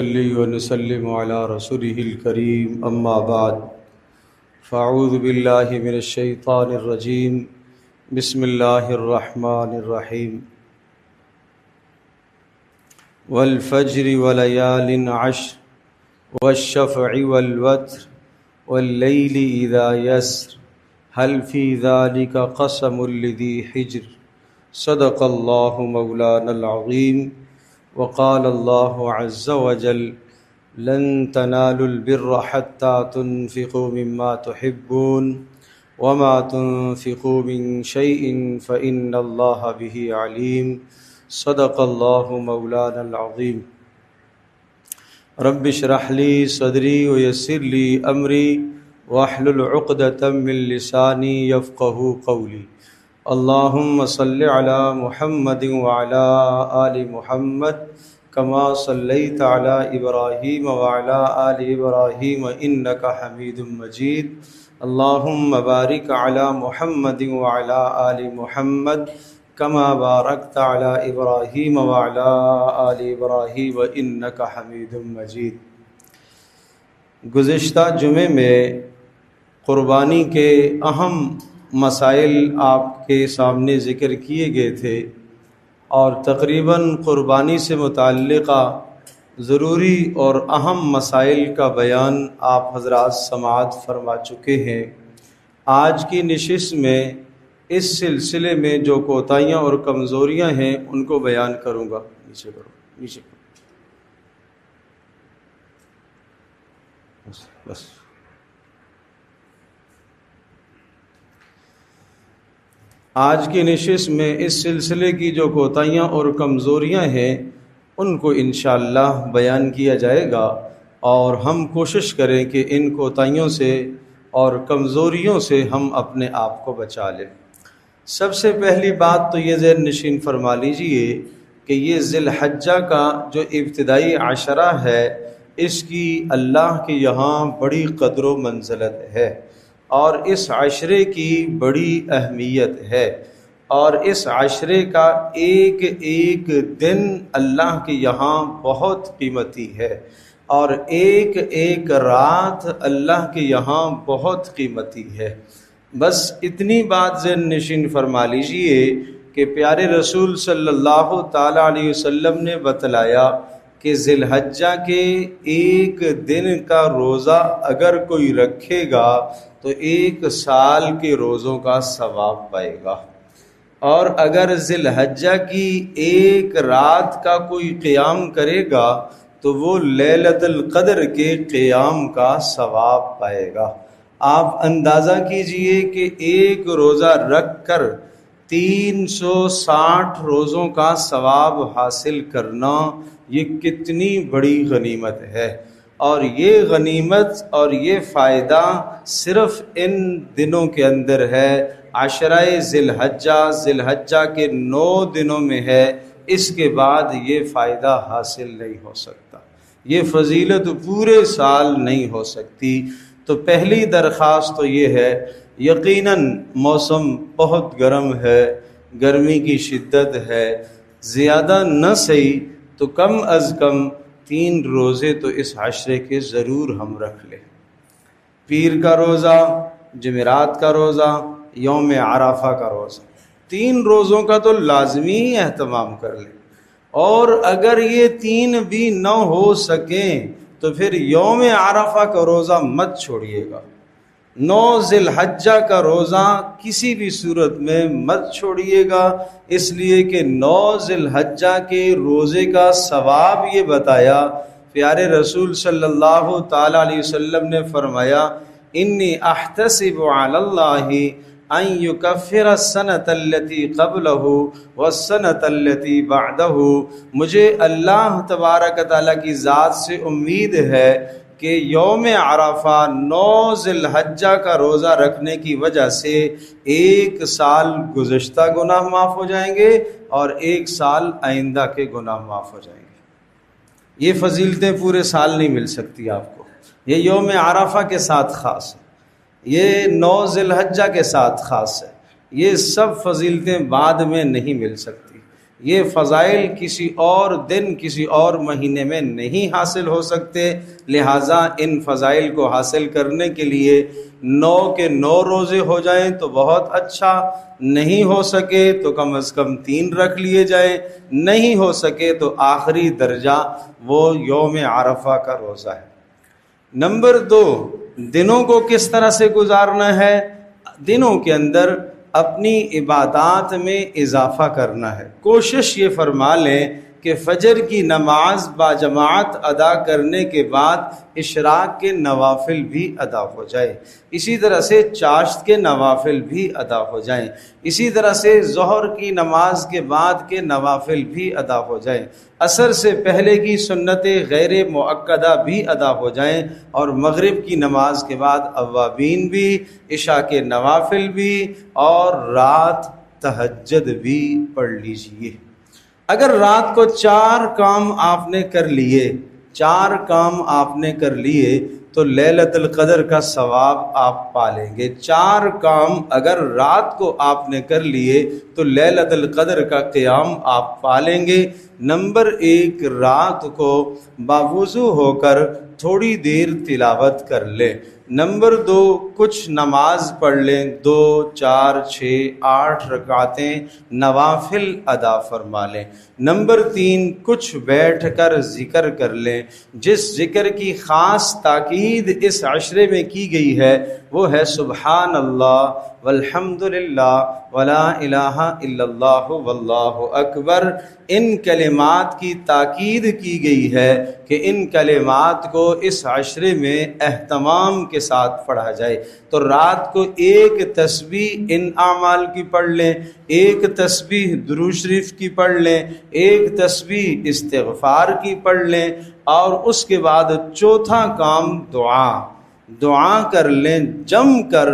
صلی ونسلم علی رسولہ الکریم اما بعد فاعوذ باللہ من الشیطان الرجیم بسم اللہ الرحمن الرحیم والفجر ولیال عشر والشفع والوتر واللیل اذا یسر هل فی ذلک قسم لذی حجر صدق اللہ مولانا العظیم وقال اللہ عز وجل لن تنالوا البر حتى تنفقوا مما تحبون وما تنفقوا من شيء فإن الله به عليم صدق اللہ مولانا العظیم رب اشرح لي صدری ويسر لي امری واحلل عقدۃ من لسانی يفقهوا قولی اللہم صل علی محمد وعلی آل محمد کما صلیت علی ابراہیم وعلی آل ابراہیم انک حمید مجید اللہم بارک علی محمد وعلی آل محمد کما بارکت علی ابراہیم وعلی آل ابراہیم انک حمید مجید۔ گزشتہ جمعے میں قربانی کے اہم مسائل آپ کے سامنے ذکر کیے گئے تھے اور تقریباً قربانی سے متعلقہ ضروری اور اہم مسائل کا بیان آپ حضرات سماعت فرما چکے ہیں۔ آج کی نشست میں اس سلسلے میں جو کوتاہیاں اور کمزوریاں ہیں ان کو بیان کروں گا۔ نیچے کرو، نیچے کرو، بس۔ آج کی نشست میں اس سلسلے کی جو کوتاہیاں اور کمزوریاں ہیں ان کو انشاءاللہ بیان کیا جائے گا اور ہم کوشش کریں کہ ان کوتاہیوں سے اور کمزوریوں سے ہم اپنے آپ کو بچا لیں۔ سب سے پہلی بات تو یہ ذہن نشین فرما لیجئے کہ یہ ذی الحجہ کا جو ابتدائی عشرہ ہے اس کی اللہ کے یہاں بڑی قدر و منزلت ہے اور اس عشرے کی بڑی اہمیت ہے، اور اس عشرے کا ایک ایک دن اللہ کے یہاں بہت قیمتی ہے اور ایک ایک رات اللہ کے یہاں بہت قیمتی ہے۔ بس اتنی بات ذہن نشین فرما لیجئے کہ پیارے رسول صلی اللہ تعالیٰ علیہ وسلم نے بتلایا کہ ذی الحجہ کے ایک دن کا روزہ اگر کوئی رکھے گا تو ایک سال کے روزوں کا ثواب پائے گا، اور اگر ذی الحجہ کی ایک رات کا کوئی قیام کرے گا تو وہ لیلۃ القدر کے قیام کا ثواب پائے گا۔ آپ اندازہ کیجئے کہ ایک روزہ رکھ کر 360 روزوں کا ثواب حاصل کرنا یہ کتنی بڑی غنیمت ہے، اور یہ غنیمت اور یہ فائدہ صرف ان دنوں کے اندر ہے۔ عشرہ ذی الحجہ کے 9 دنوں میں ہے، اس کے بعد یہ فائدہ حاصل نہیں ہو سکتا، یہ فضیلت پورے سال نہیں ہو سکتی۔ تو پہلی درخواست تو یہ ہے، یقیناً موسم بہت گرم ہے، گرمی کی شدت ہے، زیادہ نہ صحیح تو کم از کم 3 روزے تو اس عشرے کے ضرور ہم رکھ لیں۔ پیر کا روزہ، جمعرات کا روزہ، یوم عرفہ کا روزہ، 3 روزوں کا تو لازمی اہتمام کر لیں، اور اگر یہ 3 بھی نہ ہو سکیں تو پھر یوم عرفہ کا روزہ مت چھوڑیے گا، 9 ذی الحجہ کا روزہ کسی بھی صورت میں مت چھوڑیے گا، اس لیے کہ 9 ذی الحجہ کے روزے کا ثواب یہ بتایا پیارے رسول صلی اللہ تعالیٰ علیہ وسلم نے فرمایا انی احتسب علی اللہ ان یکفر السنۃ التی قبلہ والسنۃ التی بعدہ، مجھے اللہ تبارک تعالیٰ کی ذات سے امید ہے کہ یوم عرفہ 9 ذی الحجہ کا روزہ رکھنے کی وجہ سے 1 سال گزشتہ گناہ معاف ہو جائیں گے اور 1 سال آئندہ کے گناہ معاف ہو جائیں گے۔ یہ فضیلتیں پورے سال نہیں مل سکتی آپ کو، یہ یوم عرفہ کے ساتھ خاص ہے، یہ 9 ذی الحجہ کے ساتھ خاص ہے، یہ سب فضیلتیں بعد میں نہیں مل سکتی۔ یہ فضائل کسی اور دن کسی اور مہینے میں نہیں حاصل ہو سکتے، لہٰذا ان فضائل کو حاصل کرنے کے لیے 9 کے 9 روزے ہو جائیں تو بہت اچھا، نہیں ہو سکے تو کم از کم 3 رکھ لیے جائیں، نہیں ہو سکے تو آخری درجہ وہ یوم عرفہ کا روزہ ہے۔ نمبر 2، دنوں کو کس طرح سے گزارنا ہے؟ دنوں کے اندر اپنی عبادات میں اضافہ کرنا ہے۔ کوشش یہ فرما لیں کہ فجر کی نماز باجماعت ادا کرنے کے بعد اشراق کے نوافل بھی ادا ہو جائے، اسی طرح سے چاشت کے نوافل بھی ادا ہو جائیں، اسی طرح سے ظہر کی نماز کے بعد کے نوافل بھی ادا ہو جائیں، عصر سے پہلے کی سنتیں غیر مؤکدہ بھی ادا ہو جائیں، اور مغرب کی نماز کے بعد اوابین بھی، عشاء کے نوافل بھی، اور رات تہجد بھی پڑھ لیجئے۔ اگر رات کو 4 کام آپ نے کر لیے، 4 کام آپ نے کر لیے تو لیلۃ القدر کا ثواب آپ پالیں گے۔ 4 کام اگر رات کو آپ نے کر لیے تو لیلۃ القدر کا قیام آپ پالیں گے۔ نمبر 1، رات کو باوضو ہو کر تھوڑی دیر تلاوت کر لیں۔ نمبر 2، کچھ نماز پڑھ لیں، 2، 4، 6، 8 رکعتیں نوافل ادا فرما لیں۔ نمبر 3، کچھ بیٹھ کر ذکر کر لیں۔ جس ذکر کی خاص تاکید اس عشرے میں کی گئی ہے وہ ہے سبحان اللہ والحمد للہ ولا الہ الا اللہ واللہ اکبر۔ ان کلمات کی تاکید کی گئی ہے کہ ان کلمات کو اس عشرے میں اہتمام کے ساتھ پڑھا جائے۔ تو رات کو 1 تسبیح ان اعمال کی پڑھ لیں، 1 تسبیح درود شریف کی پڑھ لیں، 1 تسبیح استغفار کی پڑھ لیں، اور اس کے بعد چوتھا کام دعا کر لیں، جم کر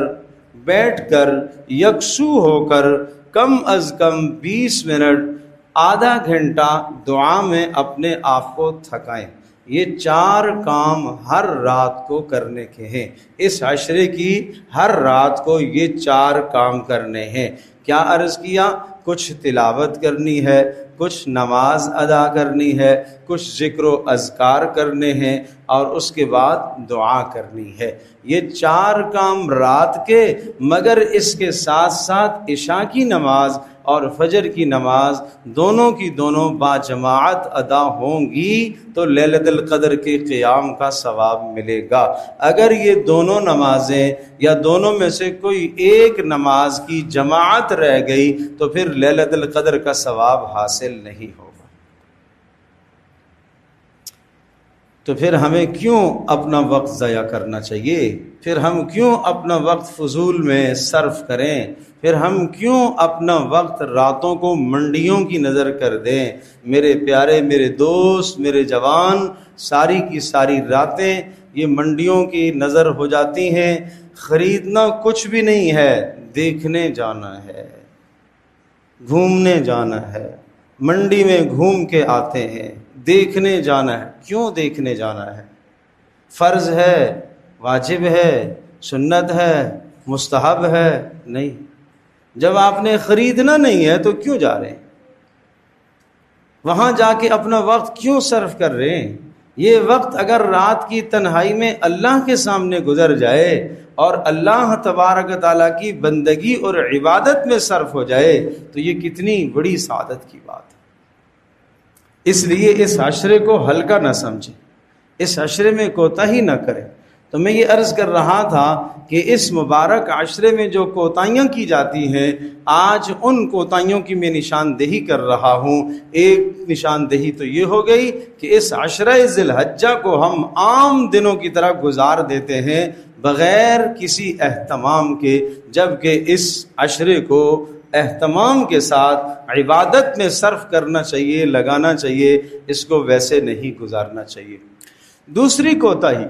بیٹھ کر یکسو ہو کر کم از کم 20 منٹ آدھا گھنٹہ دعا میں اپنے آپ کو تھکائیں۔ یہ 4 کام ہر رات کو کرنے کے ہیں، اس عشرے کی ہر رات کو یہ 4 کام کرنے ہیں۔ کیا عرض کیا؟ کچھ تلاوت کرنی ہے، کچھ نماز ادا کرنی ہے، کچھ ذکر و اذکار کرنے ہیں، اور اس کے بعد دعا کرنی ہے۔ یہ 4 کام رات کے، مگر اس کے ساتھ ساتھ عشاء کی نماز اور فجر کی نماز دونوں کی دونوں باجماعت ادا ہوں گی تو لیلۃ القدر کے قیام کا ثواب ملے گا۔ اگر یہ دونوں نمازیں یا دونوں میں سے کوئی ایک نماز کی جماعت رہ گئی تو پھر لیلۃ القدر کا ثواب حاصل نہیں ہوگا۔ تو پھر ہمیں کیوں اپنا وقت ضائع کرنا چاہیے؟ پھر ہم کیوں اپنا وقت فضول میں صرف کریں؟ پھر ہم کیوں اپنا وقت راتوں کو منڈیوں کی نظر کر دیں؟ میرے پیارے، میرے دوست، میرے جوان، ساری کی ساری راتیں یہ منڈیوں کی نظر ہو جاتی ہیں۔ خریدنا کچھ بھی نہیں ہے، دیکھنے جانا ہے، گھومنے جانا ہے، منڈی میں گھوم کے آتے ہیں، دیکھنے جانا ہے۔ کیوں دیکھنے جانا ہے؟ فرض ہے، واجب ہے، سنت ہے، مستحب ہے؟ نہیں۔ جب آپ نے خریدنا نہیں ہے تو کیوں جا رہے ہیں؟ وہاں جا کے اپنا وقت کیوں صرف کر رہے ہیں؟ یہ وقت اگر رات کی تنہائی میں اللہ کے سامنے گزر جائے اور اللہ تبارک تعالیٰ کی بندگی اور عبادت میں صرف ہو جائے تو یہ کتنی بڑی سعادت کی بات ہے۔ اس لیے اس عشرے کو ہلکا نہ سمجھیں، اس عشرے میں کوتاہی نہ کریں۔ تو میں یہ عرض کر رہا تھا کہ اس مبارک عشرے میں جو کوتاہیاں کی جاتی ہیں، آج ان کوتاہیوں کی میں نشاندہی کر رہا ہوں۔ ایک نشاندہی تو یہ ہو گئی کہ اس عشرہ ذی الحجہ کو ہم عام دنوں کی طرح گزار دیتے ہیں بغیر کسی اہتمام کے، جبکہ اس عشرے کو اہتمام کے ساتھ عبادت میں صرف کرنا چاہیے، لگانا چاہیے، اس کو ویسے نہیں گزارنا چاہیے۔ دوسری کوتاہی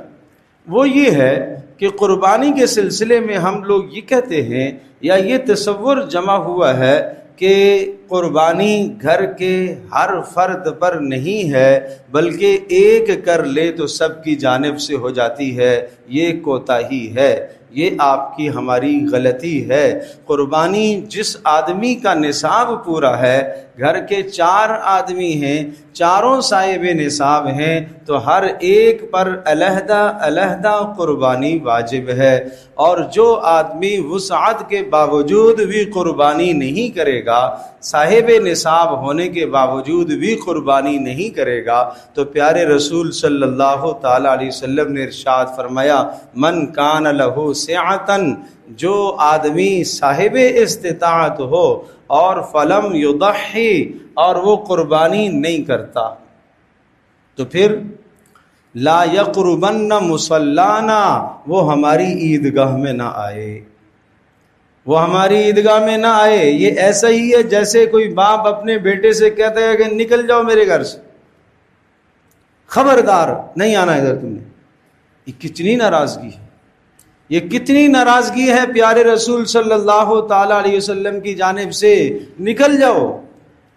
وہ یہ ہے کہ قربانی کے سلسلے میں ہم لوگ یہ کہتے ہیں یا یہ تصور جمع ہوا ہے کہ قربانی گھر کے ہر فرد پر نہیں ہے بلکہ ایک کر لے تو سب کی جانب سے ہو جاتی ہے، یہ کوتاہی ہے، یہ آپ کی ہماری غلطی ہے۔ قربانی جس آدمی کا نصاب پورا ہے، گھر کے 4 آدمی ہیں، چاروں صاحب نصاب ہیں، تو ہر ایک پر علیحدہ علیحدہ قربانی واجب ہے، اور جو آدمی وسعت کے باوجود بھی قربانی نہیں کرے گا، صاحب نصاب ہونے کے باوجود بھی قربانی نہیں کرے گا، تو پیارے رسول صلی اللہ تعالی علیہ وسلم نے ارشاد فرمایا، من کان لہ سعۃ، جو آدمی صاحب استطاعت ہو اور فلم یضحی، اور وہ قربانی نہیں کرتا، تو پھر لا یقربن مصلانا، وہ ہماری عیدگاہ میں نہ آئے، وہ ہماری عیدگاہ میں نہ آئے۔ یہ ایسا ہی ہے جیسے کوئی باپ اپنے بیٹے سے کہتا ہے کہ نکل جاؤ میرے گھر سے، خبردار نہیں آنا ادھر تم نے۔ یہ کتنی ناراضگی ہے، یہ کتنی ناراضگی ہے پیارے رسول صلی اللہ تعالی علیہ وسلم کی جانب سے، نکل جاؤ،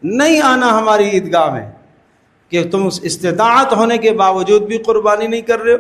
نہیں آنا ہماری عیدگاہ میں، کہ تم استطاعت ہونے کے باوجود بھی قربانی نہیں کر رہے ہو۔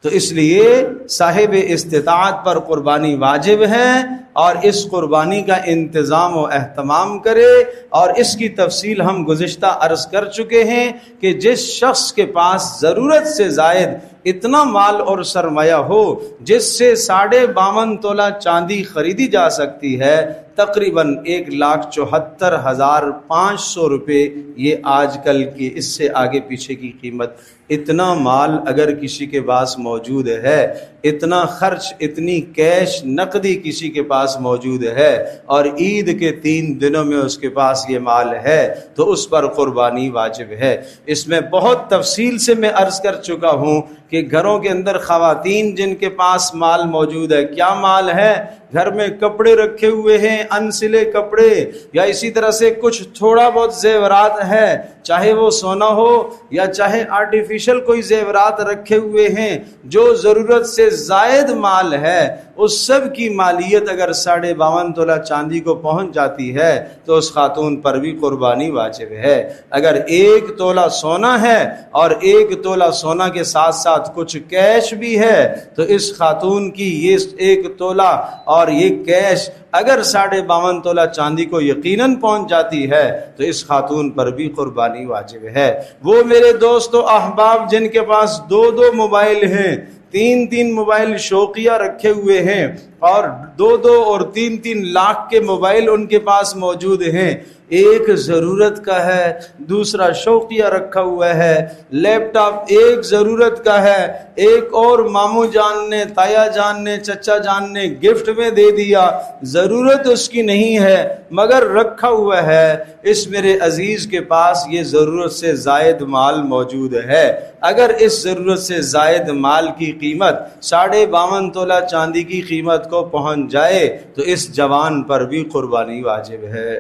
تو اس لیے صاحب استطاعت پر قربانی واجب ہے، اور اس قربانی کا انتظام و اہتمام کرے، اور اس کی تفصیل ہم گزشتہ عرض کر چکے ہیں کہ جس شخص کے پاس ضرورت سے زائد اتنا مال اور سرمایہ ہو جس سے 52.5 تولہ چاندی خریدی جا سکتی ہے، تقریباً 1,74,500 روپے، یہ آج کل کی اس سے آگے پیچھے کی قیمت، اتنا مال اگر کسی کے پاس موجود ہے، اتنا خرچ، اتنی کیش نقدی کسی کے پاس موجود ہے، اور عید کے 3 دنوں میں اس کے پاس یہ مال ہے، تو اس پر قربانی واجب ہے۔ اس میں بہت تفصیل سے میں عرض کر چکا ہوں کہ گھروں کے اندر خواتین جن کے پاس مال موجود ہے، کیا مال ہے؟ گھر میں کپڑے رکھے ہوئے ہیں، انسلے کپڑے، یا اسی طرح سے کچھ تھوڑا بہت زیورات ہے، چاہے وہ سونا ہو یا چاہے آرٹیفیشل کوئی زیورات رکھے ہوئے ہیں، جو ضرورت سے زائد مال ہے، اس سب کی مالیت اگر 52.5 تولہ چاندی کو پہنچ جاتی ہے تو اس خاتون پر بھی قربانی واجب ہے۔ اگر 1 تولہ سونا ہے اور 1 تولہ سونا کے ساتھ ساتھ کچھ کیش بھی ہے، تو اس خاتون کی یہ 1 تولہ اور یہ کیش اگر 52.5 تولہ چاندی کو یقیناً پہنچ جاتی ہے تو اس خاتون پر بھی قربانی واجب ہے۔ وہ میرے دوست و احباب جن کے پاس 2 موبائل ہیں، 3 موبائل شوقیہ رکھے ہوئے ہیں، اور 2 اور 3 لاکھ کے موبائل ان کے پاس موجود ہیں، ایک ضرورت کا ہے، دوسرا شوقیہ رکھا ہوا ہے، لیپ ٹاپ ایک ضرورت کا ہے، ایک اور ماموں جان نے، تایا جان نے، چچا جان نے گفٹ میں دے دیا، ضرورت اس کی نہیں ہے مگر رکھا ہوا ہے۔ اس میرے عزیز کے پاس یہ ضرورت سے زائد مال موجود ہے، اگر اس ضرورت سے زائد مال کی قیمت 52.5 تولہ چاندی کی قیمت کو پہنچ جائے تو اس جوان پر بھی قربانی واجب ہے۔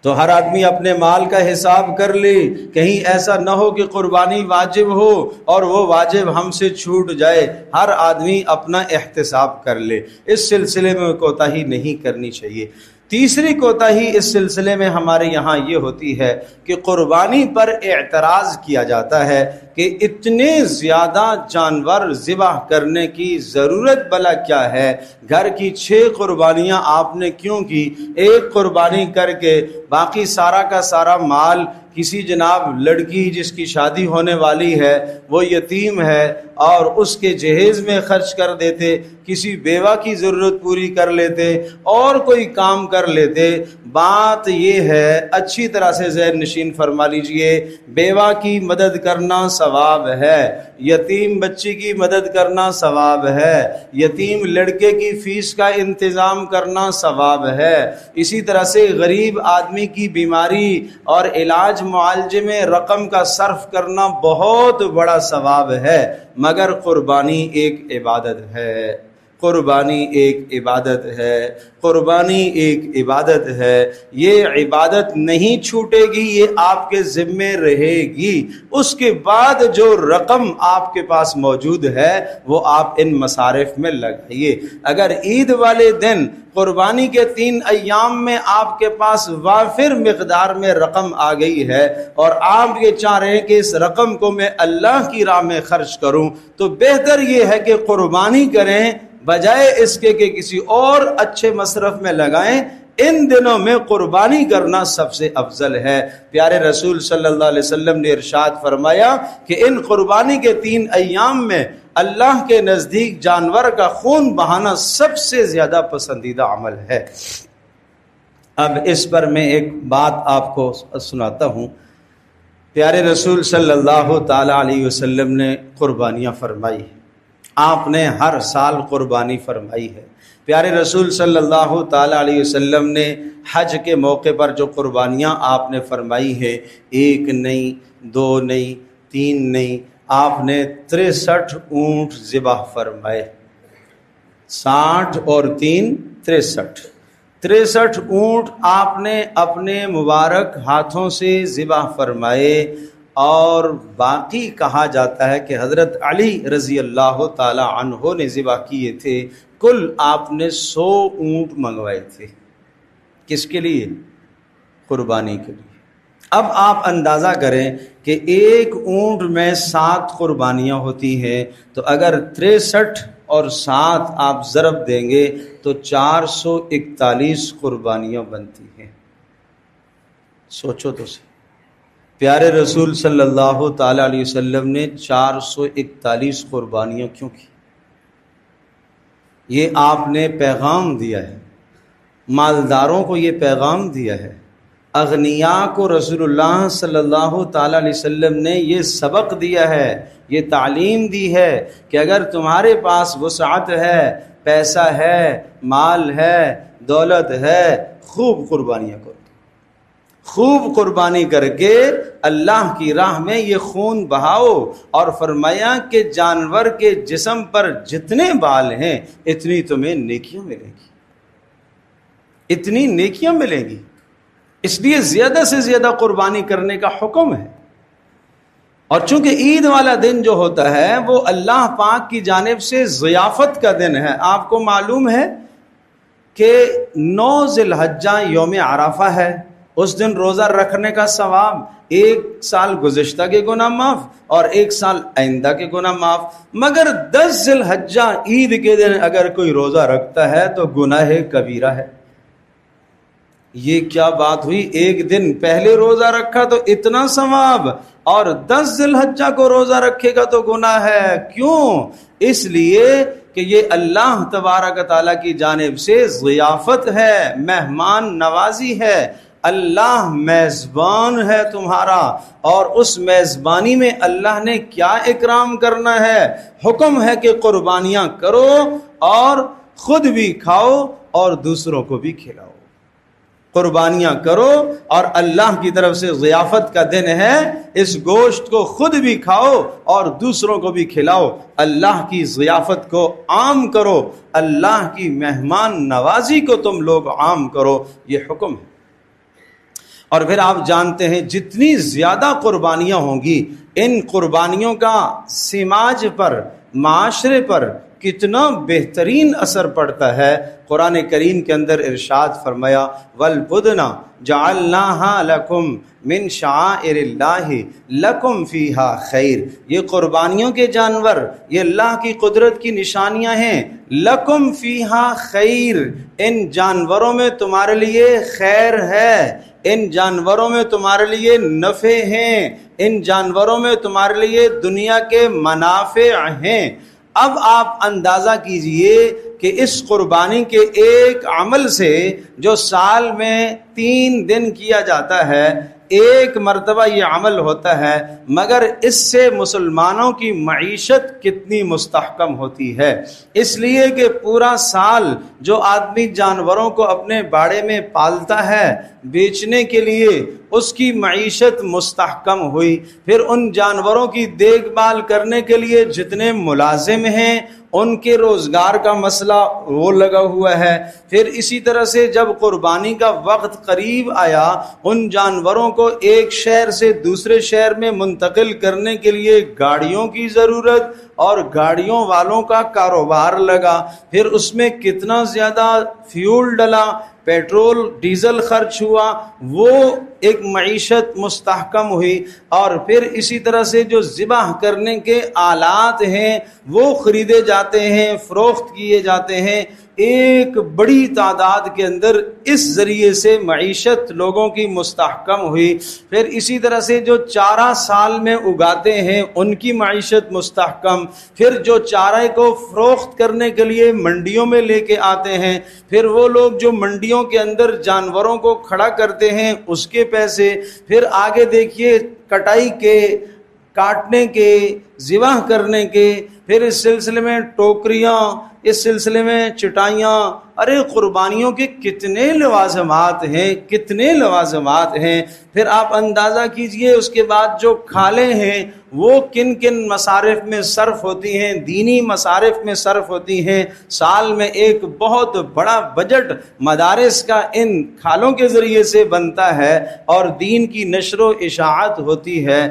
تو ہر آدمی اپنے مال کا حساب کر لے، کہیں ایسا نہ ہو کہ قربانی واجب ہو اور وہ واجب ہم سے چھوٹ جائے۔ ہر آدمی اپنا احتساب کر لے، اس سلسلے میں کوتاہی نہیں کرنی چاہیے۔ تیسری کوتاہی اس سلسلے میں ہمارے یہاں یہ ہوتی ہے کہ قربانی پر اعتراض کیا جاتا ہے کہ اتنے زیادہ جانور ذبح کرنے کی ضرورت بلا کیا ہے؟ گھر کی 6 قربانیاں آپ نے کیوں کی؟ 1 قربانی کر کے باقی سارا کا سارا مال کسی جناب لڑکی جس کی شادی ہونے والی ہے، وہ یتیم ہے، اور اس کے جہیز میں خرچ کر دیتے، کسی بیوہ کی ضرورت پوری کر لیتے، اور کوئی کام کر لیتے۔ بات یہ ہے، اچھی طرح سے ذہن نشین فرما لیجئے، بیوہ کی مدد کرنا ثواب ہے، یتیم بچی کی مدد کرنا ثواب ہے، یتیم لڑکے کی فیس کا انتظام کرنا ثواب ہے، اسی طرح سے غریب آدمی کی بیماری اور علاج معالجے میں رقم کا صرف کرنا بہت بڑا ثواب ہے، مگر قربانی ایک عبادت ہے۔ قربانی ایک عبادت ہے، قربانی ایک عبادت ہے، یہ عبادت نہیں چھوٹے گی، یہ آپ کے ذمے رہے گی۔ اس کے بعد جو رقم آپ کے پاس موجود ہے وہ آپ ان مصارف میں لگائیے۔ اگر عید والے دن قربانی کے 3 ایام میں آپ کے پاس وافر مقدار میں رقم آ گئی ہے اور آپ یہ چاہ رہے ہیں کہ اس رقم کو میں اللہ کی راہ میں خرچ کروں، تو بہتر یہ ہے کہ قربانی کریں بجائے اس کے کہ کسی اور اچھے مصرف میں لگائیں۔ ان دنوں میں قربانی کرنا سب سے افضل ہے۔ پیارے رسول صلی اللہ علیہ وسلم نے ارشاد فرمایا کہ ان قربانی کے 3 ایام میں اللہ کے نزدیک جانور کا خون بہانا سب سے زیادہ پسندیدہ عمل ہے۔ اب اس پر میں ایک بات آپ کو سناتا ہوں۔ پیارے رسول صلی اللہ تعالی علیہ وسلم نے قربانیاں فرمائی، آپ نے ہر سال قربانی فرمائی ہے۔ پیارے رسول صلی اللہ تعالی علیہ وسلم نے حج کے موقع پر جو قربانیاں آپ نے فرمائی ہے، 1 نہیں، 2 نہیں، 3 نہیں، آپ نے 63 اونٹ ذبح فرمائے۔ 60 اور 3 63 اونٹ آپ نے اپنے مبارک ہاتھوں سے ذبح فرمائے، اور باقی کہا جاتا ہے کہ حضرت علی رضی اللہ تعالی عنہ نے ذبح کیے تھے۔ کل آپ نے 100 اونٹ منگوائے تھے۔ کس کے لیے؟ قربانی کے لیے۔ اب آپ اندازہ کریں کہ 1 اونٹ میں 7 قربانیاں ہوتی ہیں، تو اگر 63 اور 7 آپ ضرب دیں گے تو 441 قربانیاں بنتی ہیں۔ سوچو تو صحیح، پیارے رسول صلی اللہ تعالی علیہ وسلم نے 441 قربانیاں کیوں کی؟ یہ آپ نے پیغام دیا ہے، مالداروں کو یہ پیغام دیا ہے، اغنیاء کو رسول اللہ صلی اللہ تعالی علیہ وسلم نے یہ سبق دیا ہے، یہ تعلیم دی ہے کہ اگر تمہارے پاس وسعت ہے، پیسہ ہے، مال ہے، دولت ہے، خوب قربانیاں کرو، خوب قربانی کر کے اللہ کی راہ میں یہ خون بہاؤ۔ اور فرمایا کہ جانور کے جسم پر جتنے بال ہیں اتنی تمہیں نیکیاں ملیں گی، اتنی نیکیاں ملیں گی۔ اس لیے زیادہ سے زیادہ قربانی کرنے کا حکم ہے۔ اور چونکہ عید والا دن جو ہوتا ہے وہ اللہ پاک کی جانب سے ضیافت کا دن ہے۔ آپ کو معلوم ہے کہ 9 ذی الحجہ یوم عرفہ ہے، اس دن روزہ رکھنے کا ثواب 1 سال گزشتہ کے گناہ معاف اور 1 سال آئندہ کے گناہ معاف۔ مگر 10 ذی الحجہ عید کے دن اگر کوئی روزہ رکھتا ہے تو گناہ کبیرہ ہے۔ یہ کیا بات ہوئی؟ 1 دن پہلے روزہ رکھا تو اتنا ثواب، اور 10 ذی الحجہ کو روزہ رکھے گا تو گناہ ہے۔ کیوں؟ اس لیے کہ یہ اللہ تبارک تعالیٰ کی جانب سے ضیافت ہے، مہمان نوازی ہے۔ اللہ میزبان ہے تمہارا، اور اس میزبانی میں اللہ نے کیا اکرام کرنا ہے؟ حکم ہے کہ قربانیاں کرو اور خود بھی کھاؤ اور دوسروں کو بھی کھلاؤ۔ قربانیاں کرو اور اللہ کی طرف سے ضیافت کا دن ہے، اس گوشت کو خود بھی کھاؤ اور دوسروں کو بھی کھلاؤ۔ اللہ کی ضیافت کو عام کرو، اللہ کی مہمان نوازی کو تم لوگ عام کرو، یہ حکم ہے۔ اور پھر آپ جانتے ہیں جتنی زیادہ قربانیاں ہوں گی، ان قربانیوں کا سماج پر، معاشرے پر کتنا بہترین اثر پڑتا ہے۔ قرآن کریم کے اندر ارشاد فرمایا وَالْبُدْنَ جَعَلْنَاهَا لَكُمْ مِنْ شَعَائِرِ اللَّهِ لَكُمْ فِيهَا خَيْرٌ۔ یہ قربانیوں کے جانور یہ اللہ کی قدرت کی نشانیاں ہیں۔ لَكُمْ فِيهَا خَيْرٌ، ان جانوروں میں تمہارے لیے خیر ہے، ان جانوروں میں تمہارے لیے نفع ہیں، ان جانوروں میں تمہارے لیے دنیا کے منافع ہیں۔ اب آپ اندازہ کیجئے کہ اس قربانی کے ایک عمل سے جو سال میں 3 دن کیا جاتا ہے، 1 مرتبہ یہ عمل ہوتا ہے، مگر اس سے مسلمانوں کی معیشت کتنی مستحکم ہوتی ہے۔ اس لیے کہ پورا سال جو آدمی جانوروں کو اپنے باڑے میں پالتا ہے بیچنے کے لیے، اس کی معیشت مستحکم ہوئی۔ پھر ان جانوروں کی دیکھ بھال کرنے کے لیے جتنے ملازم ہیں ان کے روزگار کا مسئلہ وہ لگا ہوا ہے۔ پھر اسی طرح سے جب قربانی کا وقت قریب آیا، ان جانوروں کو ایک شہر سے دوسرے شہر میں منتقل کرنے کے لیے گاڑیوں کی ضرورت اور گاڑیوں والوں کا کاروبار لگا۔ پھر اس میں کتنا زیادہ فیول ڈلا، پیٹرول ڈیزل خرچ ہوا، وہ ایک معیشت مستحکم ہوئی۔ اور پھر اسی طرح سے جو ذبح کرنے کے آلات ہیں وہ خریدے جاتے ہیں، فروخت کیے جاتے ہیں، ایک بڑی تعداد کے اندر اس ذریعے سے معیشت لوگوں کی مستحکم ہوئی۔ پھر اسی طرح سے جو چارہ سال میں اگاتے ہیں ان کی معیشت مستحکم، پھر جو چارے کو فروخت کرنے کے لیے منڈیوں میں لے کے آتے ہیں، پھر وہ لوگ جو منڈیوں کے اندر جانوروں کو کھڑا کرتے ہیں اس کے پیسے، پھر آگے دیکھیے کٹائی کے، کاٹنے کے، ذبح کرنے کے، پھر اس سلسلے میں ٹوکریاں، اس سلسلے میں چٹائیاں، ارے قربانیوں کے کتنے لوازمات ہیں، کتنے لوازمات ہیں۔ پھر آپ اندازہ کیجئے اس کے بعد جو کھالیں ہیں وہ کن کن مصارف میں صرف ہوتی ہیں، دینی مصارف میں صرف ہوتی ہیں۔ سال میں ایک بہت بڑا بجٹ مدارس کا ان کھالوں کے ذریعے سے بنتا ہے اور دین کی نشر و اشاعت ہوتی ہے۔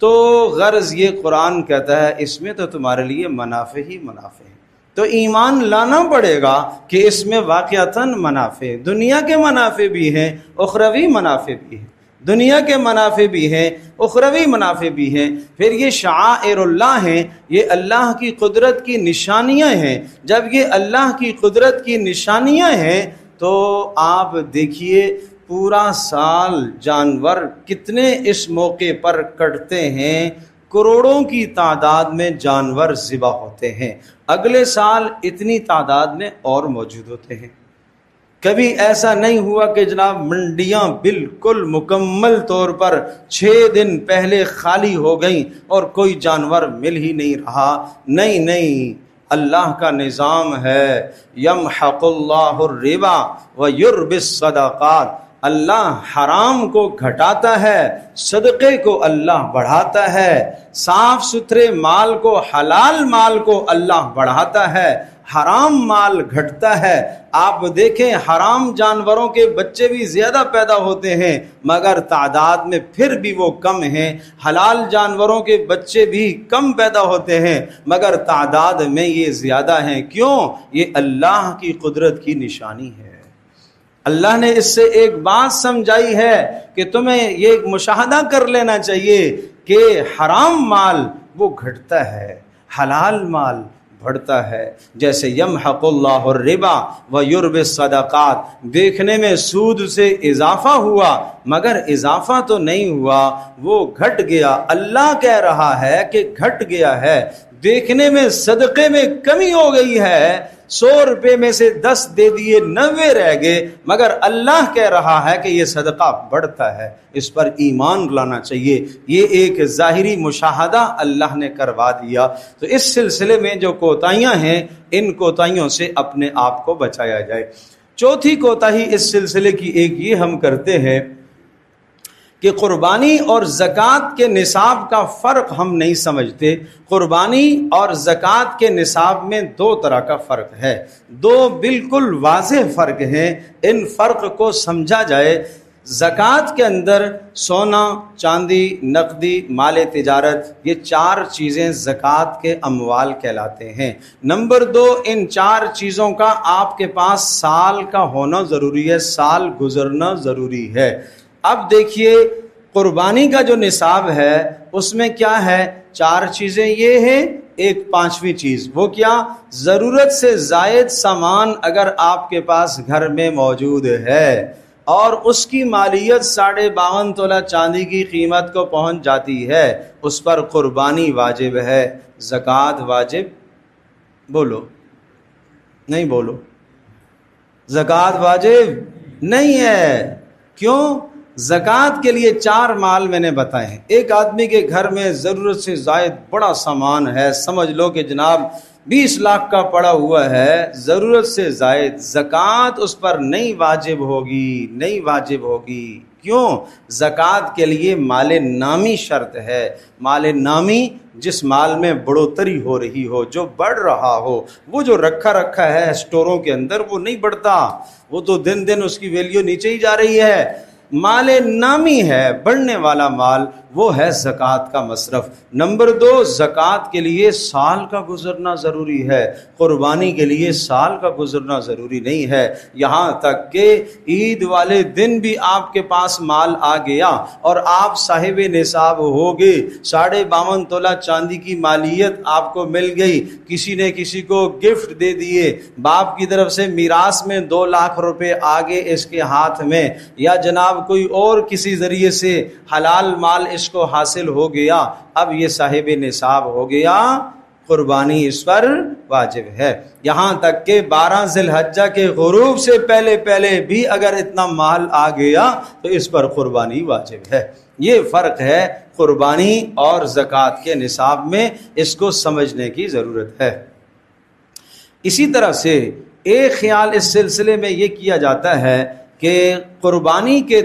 تو غرض یہ قرآن کہتا ہے اس میں تو تمہارے لیے منافع ہی منافع ہے، تو ایمان لانا پڑے گا کہ اس میں واقعتاً منافع، دنیا کے منافع بھی ہیں، اخروی منافع بھی ہیں، دنیا کے منافع بھی ہیں، اخروی منافع بھی ہیں۔ پھر یہ شعائر اللہ ہیں، یہ اللہ کی قدرت کی نشانیاں ہیں۔ جب یہ اللہ کی قدرت کی نشانیاں ہیں تو آپ دیکھیے پورا سال جانور کتنے اس موقع پر کٹتے ہیں، کروڑوں کی تعداد میں جانور ذبح ہوتے ہیں، اگلے سال اتنی تعداد میں اور موجود ہوتے ہیں۔ کبھی ایسا نہیں ہوا کہ جناب منڈیاں بالکل مکمل طور پر 6 دن پہلے خالی ہو گئیں اور کوئی جانور مل ہی نہیں رہا۔ نہیں، اللہ کا نظام ہے، یمحق اللہ الربا ویربی الصدقات، اللہ حرام کو گھٹاتا ہے، صدقے کو اللہ بڑھاتا ہے، صاف ستھرے مال کو، حلال مال کو اللہ بڑھاتا ہے، حرام مال گھٹتا ہے۔ آپ دیکھیں حرام جانوروں کے بچے بھی زیادہ پیدا ہوتے ہیں مگر تعداد میں پھر بھی وہ کم ہیں، حلال جانوروں کے بچے بھی کم پیدا ہوتے ہیں مگر تعداد میں یہ زیادہ ہیں۔ کیوں؟ یہ اللہ کی قدرت کی نشانی ہے۔ اللہ نے اس سے ایک بات سمجھائی ہے کہ تمہیں یہ مشاہدہ کر لینا چاہیے کہ حرام مال وہ گھٹتا ہے، حلال مال بڑھتا ہے۔ جیسے یمحق اللہ الربا ویربی الصدقات، دیکھنے میں سود سے اضافہ ہوا مگر اضافہ تو نہیں ہوا، وہ گھٹ گیا۔ اللہ کہہ رہا ہے کہ گھٹ گیا ہے، دیکھنے میں صدقے میں کمی ہو گئی ہے، 100 روپے میں سے 10 دے دیے، 90 رہ گئے، مگر اللہ کہہ رہا ہے کہ یہ صدقہ بڑھتا ہے۔ اس پر ایمان لانا چاہیے۔ یہ ایک ظاہری مشاہدہ اللہ نے کروا دیا۔ تو اس سلسلے میں جو کوتاہیاں ہیں ان کوتاہیوں سے اپنے آپ کو بچایا جائے۔ چوتھی کوتاہی اس سلسلے کی ایک یہ ہم کرتے ہیں کہ قربانی اور زکوٰۃ کے نصاب کا فرق ہم نہیں سمجھتے۔ قربانی اور زکوٰۃ کے نصاب میں 2 طرح کا فرق ہے، 2 بالکل واضح فرق ہیں، ان فرق کو سمجھا جائے۔ زکوٰۃ کے اندر سونا، چاندی، نقدی، مال تجارت، یہ 4 چیزیں زکوٰۃ کے اموال کہلاتے ہیں۔ نمبر 2، ان 4 چیزوں کا آپ کے پاس سال کا ہونا ضروری ہے، سال گزرنا ضروری ہے۔ اب دیکھیے قربانی کا جو نصاب ہے اس میں کیا ہے، 4 چیزیں یہ ہیں، ایک 5ویں چیز وہ کیا، ضرورت سے زائد سامان اگر آپ کے پاس گھر میں موجود ہے اور اس کی مالیت 52.5 تولہ چاندی کی قیمت کو پہنچ جاتی ہے، اس پر قربانی واجب ہے، زکوٰۃ واجب بولو نہیں بولو، زکوٰۃ واجب نہیں ہے۔ کیوں؟ زکوٰۃ کے لیے 4 مال میں نے بتائے ہیں۔ ایک آدمی کے گھر میں ضرورت سے زائد بڑا سامان ہے، سمجھ لو کہ جناب 20 لاکھ کا پڑا ہوا ہے، ضرورت سے زائد، زکوٰۃ اس پر نہیں واجب ہوگی، نہیں واجب ہوگی۔ کیوں؟ زکوٰۃ کے لیے مال نامی شرط ہے، مال نامی جس مال میں بڑھوتری ہو رہی ہو، جو بڑھ رہا ہو، وہ جو رکھا ہے اسٹوروں کے اندر وہ نہیں بڑھتا، وہ تو دن دن اس کی ویلیو نیچے ہی جا رہی ہے۔ مال نامی ہے، بڑھنے والا مال، وہ ہے زکوٰۃ کا مصرف۔ نمبر 2، زکوٰۃ کے لیے سال کا گزرنا ضروری ہے، قربانی کے لیے سال کا گزرنا ضروری نہیں ہے۔ یہاں تک کہ عید والے دن بھی آپ کے پاس مال آ گیا اور آپ صاحب نصاب ہو گئے، 52.5 تولہ چاندی کی مالیت آپ کو مل گئی، کسی نے کسی کو گفٹ دے دیے، باپ کی طرف سے میراث میں 2 لاکھ روپے آگے اس کے ہاتھ میں، یا جناب کوئی اور کسی ذریعے سے حلال مال اس کو حاصل ہو گیا، اب یہ صاحب نصاب ہو گیا، قربانی اس پر واجب ہے۔ یہاں تک کہ 12 ذی الحجہ کے غروب سے پہلے بھی اگر اتنا مال آ گیا تو اس پر قربانی واجب ہے۔ یہ فرق ہے قربانی اور زکوٰۃ کے نصاب میں، اس کو سمجھنے کی ضرورت ہے۔ اسی طرح سے ایک خیال اس سلسلے میں یہ کیا جاتا ہے کہ قربانی کے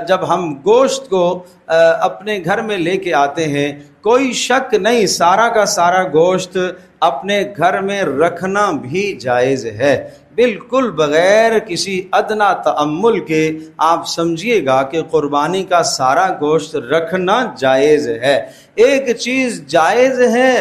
جب ہم گوشت کو اپنے گھر میں لے کے آتے ہیں، کوئی شک نہیں سارا کا سارا گوشت اپنے گھر میں رکھنا بھی جائز ہے، بالکل بغیر کسی ادنا تأمل کے آپ سمجھیے گا کہ قربانی کا سارا گوشت رکھنا جائز ہے۔ ایک چیز جائز ہے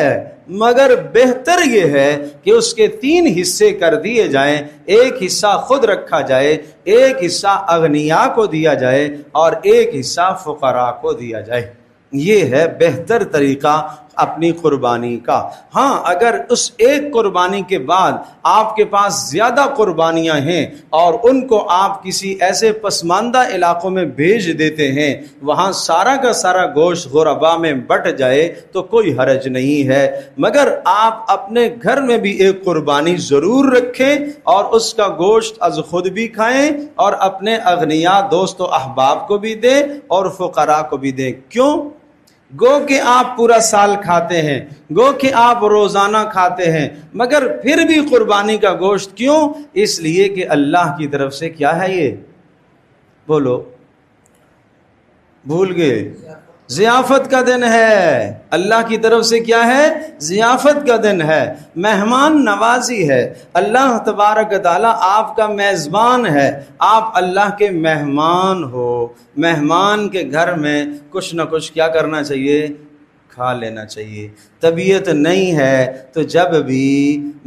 مگر بہتر یہ ہے کہ اس کے 3 حصے کر دیے جائیں، ایک حصہ خود رکھا جائے، ایک حصہ اغنیاء کو دیا جائے اور ایک حصہ فقراء کو دیا جائے۔ یہ ہے بہتر طریقہ اپنی قربانی کا۔ ہاں اگر اس ایک قربانی کے بعد آپ کے پاس زیادہ قربانیاں ہیں اور ان کو آپ کسی ایسے پسماندہ علاقوں میں بھیج دیتے ہیں، وہاں سارا کا سارا گوشت غربا میں بٹ جائے تو کوئی حرج نہیں ہے، مگر آپ اپنے گھر میں بھی ایک قربانی ضرور رکھیں اور اس کا گوشت از خود بھی کھائیں اور اپنے اغنیاء دوست و احباب کو بھی دیں اور فقراء کو بھی دیں۔ کیوں؟ گو کہ آپ پورا سال کھاتے ہیں، گو کہ آپ روزانہ کھاتے ہیں، مگر پھر بھی قربانی کا گوشت کیوں؟ اس لیے کہ اللہ کی طرف سے کیا ہے، یہ بولو، بھول گئے، ضیافت کا دن ہے۔ اللہ کی طرف سے کیا ہے؟ ضیافت کا دن ہے، مہمان نوازی ہے۔ اللہ تبارک تعالیٰ آپ کا میزبان ہے، آپ اللہ کے مہمان ہو۔ مہمان کے گھر میں کچھ نہ کچھ کیا کرنا چاہیے؟ کھا لینا چاہیے۔ طبیعت نہیں ہے تو جب بھی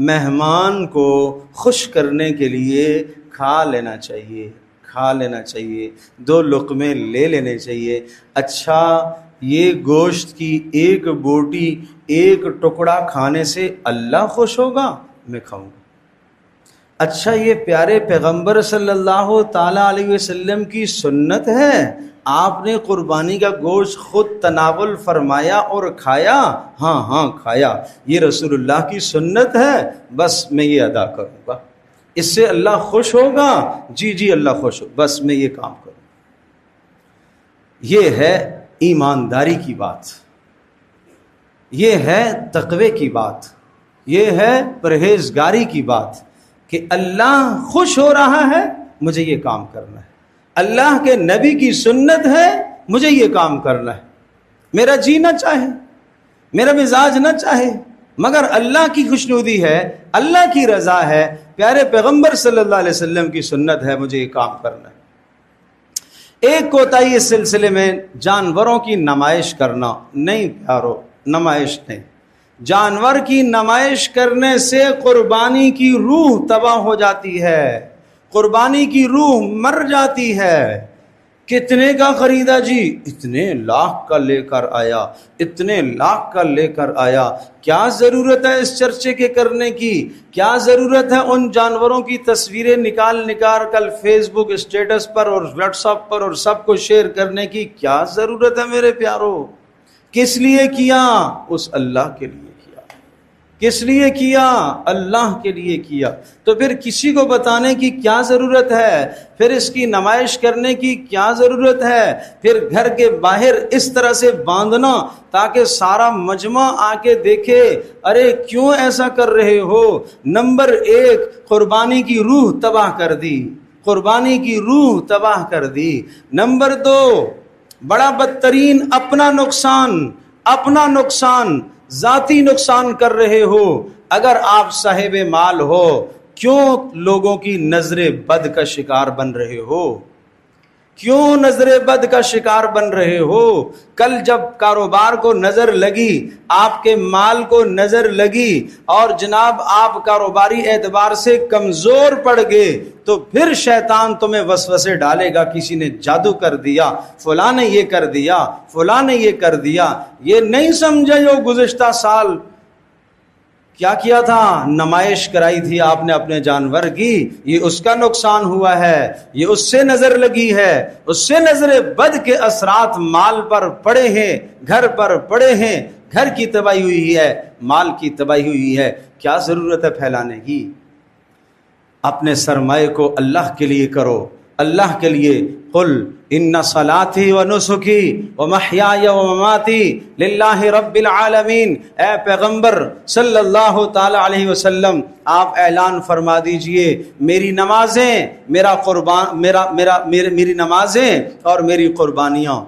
مہمان کو خوش کرنے کے لیے کھا لینا چاہیے، کھا لینا چاہیے، 2 لقمے لے لینے چاہیے۔ اچھا یہ گوشت کی ایک بوٹی، ایک ٹکڑا کھانے سے اللہ خوش ہوگا؟ میں کھاؤں گا۔ اچھا یہ پیارے پیغمبر صلی اللہ تعالیٰ علیہ وسلم کی سنت ہے، آپ نے قربانی کا گوشت خود تناول فرمایا اور کھایا؟ ہاں کھایا، یہ رسول اللہ کی سنت ہے، بس میں یہ ادا کروں گا، اس سے اللہ خوش ہوگا؟ جی اللہ خوش ہو، بس میں یہ کام کروں۔ یہ ہے ایمانداری کی بات، یہ ہے تقوی کی بات، یہ ہے پرہیزگاری کی بات کہ اللہ خوش ہو رہا ہے، مجھے یہ کام کرنا ہے، اللہ کے نبی کی سنت ہے، مجھے یہ کام کرنا ہے، میرا جی نہ چاہے، میرا مزاج نہ چاہے، مگر اللہ کی خوشنودی ہے، اللہ کی رضا ہے، پیارے پیغمبر صلی اللہ علیہ وسلم کی سنت ہے، مجھے یہ کام کرنا ہے۔ ایک کوتاہی اس سلسلے میں جانوروں کی نمائش کرنا نہیں پیارو، نمائش نہیں، جانور کی نمائش کرنے سے قربانی کی روح تباہ ہو جاتی ہے، قربانی کی روح مر جاتی ہے۔ کتنے کا خریدا جی؟ اتنے لاکھ کا لے کر آیا، اتنے لاکھ کا لے کر آیا۔ کیا ضرورت ہے اس چرچے کے کرنے کی؟ کیا ضرورت ہے ان جانوروں کی تصویریں نکال کل فیس بک اسٹیٹس پر اور واٹس ایپ پر اور سب کو شیئر کرنے کی؟ کیا ضرورت ہے میرے پیارو؟ کس لیے کیا؟ اس اللہ کے لیے کیا۔ کس لیے کیا؟ اللہ کے لیے کیا۔ تو پھر کسی کو بتانے کی کیا ضرورت ہے؟ پھر اس کی نمائش کرنے کی کیا ضرورت ہے؟ پھر گھر کے باہر اس طرح سے باندھنا تاکہ سارا مجمع آ کے دیکھے، ارے کیوں ایسا کر رہے ہو؟ نمبر 1 قربانی کی روح تباہ کر دی، قربانی کی روح تباہ کر دی۔ نمبر 2، بڑا بدترین اپنا نقصان ذاتی نقصان کر رہے ہو۔ اگر آپ صاحب مال ہو، کیوں لوگوں کی نظر بد کا شکار بن رہے ہو؟ کیوں نظر بد کا شکار بن رہے ہو؟ کل جب کاروبار کو نظر لگی، آپ کے مال کو نظر لگی اور جناب آپ کاروباری اعتبار سے کمزور پڑ گئے، تو پھر شیطان تمہیں وسوسے ڈالے گا، کسی نے جادو کر دیا، فلاں نے یہ کر دیا، فلاں نے یہ کر دیا۔ یہ نہیں سمجھے جو گزشتہ سال کیا کیا تھا، نمائش کرائی تھی آپ نے اپنے جانور کی، یہ اس کا نقصان ہوا ہے، یہ اس سے نظر لگی ہے، اس سے نظر بد کے اثرات مال پر پڑے ہیں، گھر پر پڑے ہیں، گھر کی تباہی ہوئی ہے، مال کی تباہی ہوئی ہے۔ کیا ضرورت ہے پھیلانے کی؟ اپنے سرمایہ کو اللہ کے لیے کرو، اللہ کے لیے۔ قل ان صلاتی و نسکی و محیای و مماتی للہ رب العالمین، اے پیغمبر صلی اللہ تعالی علیہ وسلم آپ اعلان فرما دیجئے، میری نمازیں، میری نمازیں اور میری قربانیاں،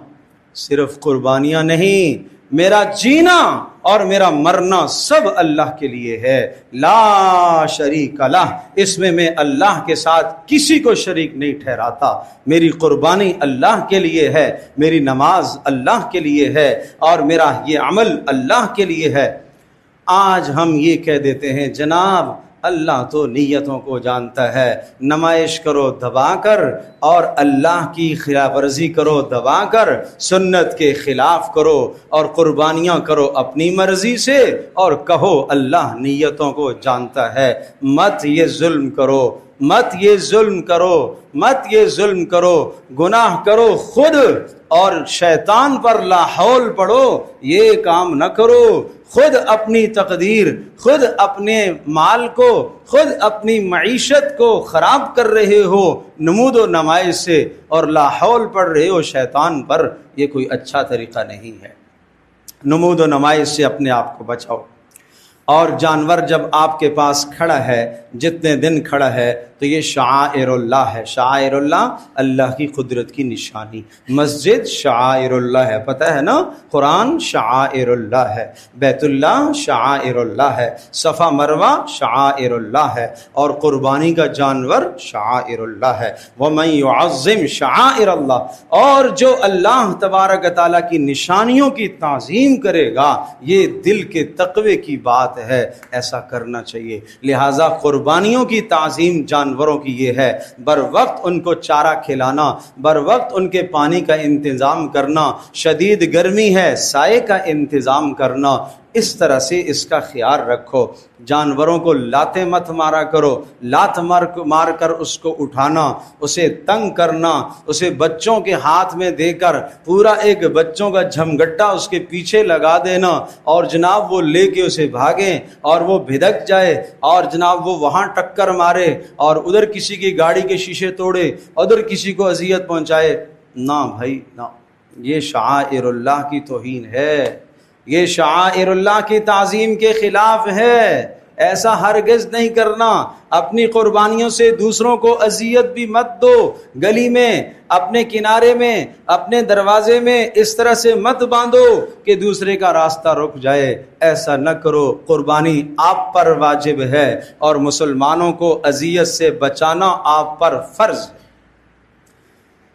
صرف قربانیاں نہیں، میرا جینا اور میرا مرنا سب اللہ کے لیے ہے، لا شریک لہ، اس میں اللہ کے ساتھ کسی کو شریک نہیں ٹھہراتا۔ میری قربانی اللہ کے لیے ہے، میری نماز اللہ کے لیے ہے، اور میرا یہ عمل اللہ کے لیے ہے۔ آج ہم یہ کہہ دیتے ہیں جناب اللہ تو نیتوں کو جانتا ہے، نمائش کرو دبا کر اور اللہ کی خلاف ورزی کرو دبا کر، سنت کے خلاف کرو اور قربانیاں کرو اپنی مرضی سے، اور کہو اللہ نیتوں کو جانتا ہے۔ مت یہ ظلم کرو، مت یہ ظلم کرو، مت یہ ظلم کرو، گناہ کرو خود اور شیطان پر لا حول پڑھو، یہ کام نہ کرو۔ خود اپنی تقدیر، خود اپنے مال کو، خود اپنی معیشت کو خراب کر رہے ہو نمود و نمائش سے، اور لا حول پڑھ رہے ہو شیطان پر، یہ کوئی اچھا طریقہ نہیں ہے۔ نمود و نمائش سے اپنے آپ کو بچاؤ۔ اور جانور جب آپ کے پاس کھڑا ہے، جتنے دن کھڑا ہے، تو یہ شعائر اللہ ہے۔ شعائر اللہ، اللہ کی قدرت کی نشانی۔ مسجد شعائر اللہ ہے، پتہ ہے نا؟ قرآن شعائر اللہ ہے، بیت اللہ شعائر اللہ ہے، صفا مروہ شعائر اللہ ہے، اور قربانی کا جانور شعائر اللہ ہے۔ وَمَن يُعَظِّمْ شَعَائِرَ اللَّهِ، اور جو اللہ تبارک تعالیٰ کی نشانیوں کی تعظیم کرے گا، یہ دل کے تقوی کی بات ہے، ایسا کرنا چاہیے۔ لہٰذا قربانیوں کی تعظیم جانوروں کی یہ ہے، بر وقت ان کو چارہ کھلانا، بر وقت ان کے پانی کا انتظام کرنا، شدید گرمی ہے سائے کا انتظام کرنا، اس طرح سے اس کا خیال رکھو۔ جانوروں کو لاتیں مت مارا کرو، لات مار کر اس کو اٹھانا، اسے تنگ کرنا، اسے بچوں کے ہاتھ میں دے کر پورا ایک بچوں کا جھمگٹا اس کے پیچھے لگا دینا، اور جناب وہ لے کے اسے بھاگیں اور وہ بھدک جائے، اور جناب وہ وہاں ٹکر مارے اور ادھر کسی کی گاڑی کے شیشے توڑے، ادھر کسی کو اذیت پہنچائے۔ نہ بھائی نہ، یہ شعائر اللہ کی توہین ہے، یہ شعائر اللہ کی تعظیم کے خلاف ہے، ایسا ہرگز نہیں کرنا۔ اپنی قربانیوں سے دوسروں کو اذیت بھی مت دو، گلی میں، اپنے کنارے میں، اپنے دروازے میں اس طرح سے مت باندھو کہ دوسرے کا راستہ رک جائے، ایسا نہ کرو۔ قربانی آپ پر واجب ہے، اور مسلمانوں کو اذیت سے بچانا آپ پر فرض ہے۔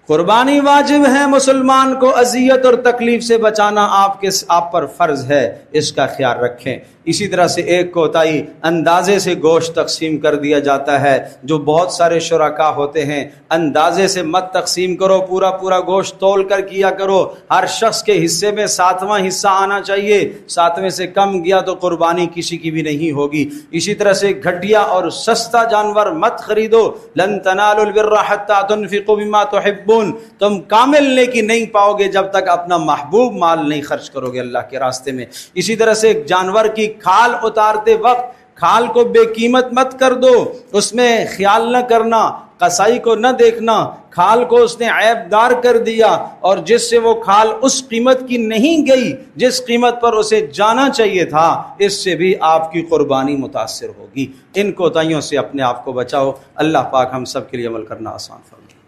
قربانی واجب ہے، مسلمان کو اذیت اور تکلیف سے بچانا آپ پر فرض ہے، اس کا خیال رکھیں۔ اسی طرح سے ایک کوتاہی، اندازے سے گوشت تقسیم کر دیا جاتا ہے، جو بہت سارے شرکا ہوتے ہیں، اندازے سے مت تقسیم کرو، پورا پورا گوشت تول کر کیا کرو، ہر شخص کے حصے میں 7واں حصہ آنا چاہیے، 7ویں سے کم گیا تو قربانی کسی کی بھی نہیں ہوگی۔ اسی طرح سے گھٹیا اور سستا جانور مت خریدو، لن تنالوا البر حتى تنفقوا مما تحبون، تم کامل نیکی نہیں پاؤ گے جب تک اپنا محبوب مال نہیں خرچ کرو گے اللہ کے راستے میں۔ اسی طرح سے جانور کی کھال اتارتے وقت کھال کو بے قیمت مت کر دو، اس میں خیال نہ کرنا، قصائی کو نہ دیکھنا، کھال کو اس نے عیب دار کر دیا اور جس سے وہ کھال اس قیمت کی نہیں گئی جس قیمت پر اسے جانا چاہیے تھا، اس سے بھی آپ کی قربانی متاثر ہوگی۔ ان کوتاہیوں سے اپنے آپ کو بچاؤ۔ اللہ پاک ہم سب کے لیے عمل کرنا آسان فرمائے۔